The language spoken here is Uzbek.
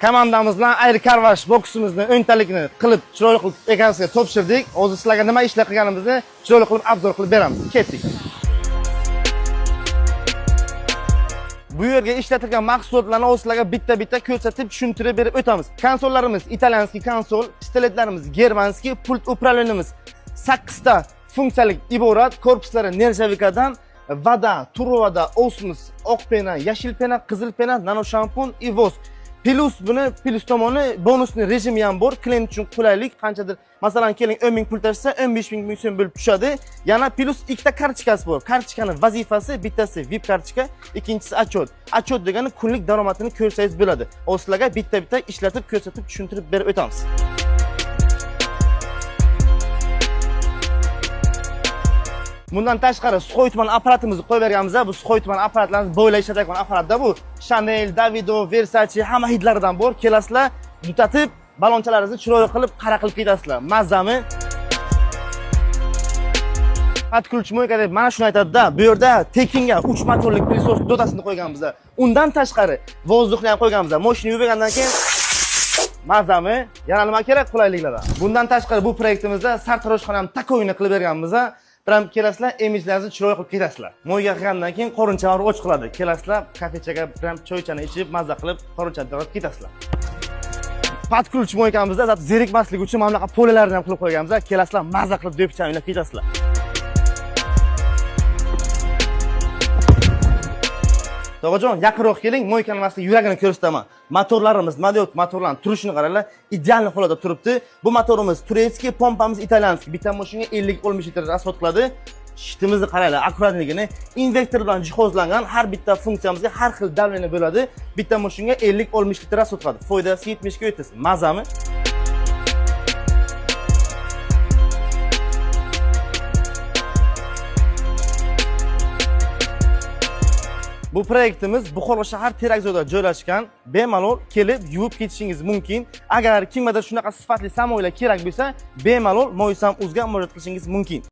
Komandamiz bilan ayrı-karvash boksimizni o'ntalikni qilib, chiroyli qilib ekansiga topshirdik. Hozir sizlarga nima ishlar qilganimizni chiroyli qilib obzor qilib beramiz. Ketdik. Bu yerga ishlatilgan mahsulotlarni sizlarga bitta-bitta ko'rsatib, tushuntirib berib o'tamiz. Konsollarimiz italyanskiy konsol, pistoletlarimiz germanskiy, pult upravleniyamiz 8 ta funksiyalik iborat, korpuslari nerjavikadan, voda, turvoda, osmos, oq pena, yashil pena, qizil pena, nano shampun, и voz. Plus tomoni bonusli rejimi ham bor. Klient uchun qulaylik, qanchadir masalan keling 10 ming pul tashsa 15 ming so'm bo'lib tushadi. Yana plus ikkita kartochkasi bor. Kartochkaning vazifasi bittasi VIP kartochka, ikkinchisi отчет. Отчет degani kunlik daromadini ko'rsangiz bo'ladi. Sizlarga bitta-bitta ishlatib, ko'rsatib, tushuntirib berib o'tamiz. Bundan tashqari Suxoytman apparatimizni qo'yib berganmiz. Bu Suxoytman apparatlarimiz bo'yla ishlatadigan apparatda bu. Chanel, Davido, Versace hamma hidlaridan bor. Kelasizlar, tutatib, balonchalaringizni chiroyli qilib, qara qilib ketasizlar. Mazami. Patkulch mo'yka deb mana shuni aytadi-da. Bu yerda tekinga 3 motorlik pilisos dotasini qo'yganmiz. Undan tashqari vozdukni ham qo'yganmiz. Mashina yurgandan keyin mazami, yana nima kerak qulayliklardan. Bundan tashqari bu proyektimizda sartaroshxona ham takoyini qilib berganmiz. Biram kelasizlar, imijlaringizni chiroyli qilib ketasizlar. Mo'yga qilgandan keyin qorinchalar och qiladi. Kelasizlar, kafechaga biram choychani ichib, mazza qilib, qorinchani olib ketasizlar. Patkulch mo'ykamizda zat zerikmaslik uchun mana bunaqa polalarni ham qilib qo'yganmiz. Kelasizlar, mazza qilib do'pchani o'ylab ketasizlar. Tog'ajon, yaqinroq keling, mo'yka nimasida yuragini ko'rsataman. Motorlarimiz, model motorlarning turishini qaranglar, ideal holatda turibdi. Bu motorimiz turetskiy, pompamiz italyanskiy. Bitta mashinaga 50-60 litr rasxod qiladi. Shiftimizni qaranglar, akkuratligini, injektor bilan jihozlangan, har bitta funksiyamizga har xil davleniya bo'ladi. Bitta mashinaga 50-60 litr rasxod qiladi. Foydasi 70 ga o'tasiz. Mazami? Bu proyektimiz Buxoro shahar Terakzoda joylashgan. Bemalol kelib yuvib ketishingiz mumkin. Agar kimgadir shunaqa sifatli samoylar kerak bo'lsa, bemalol Moysam.uzga murojaat qilishingiz mumkin.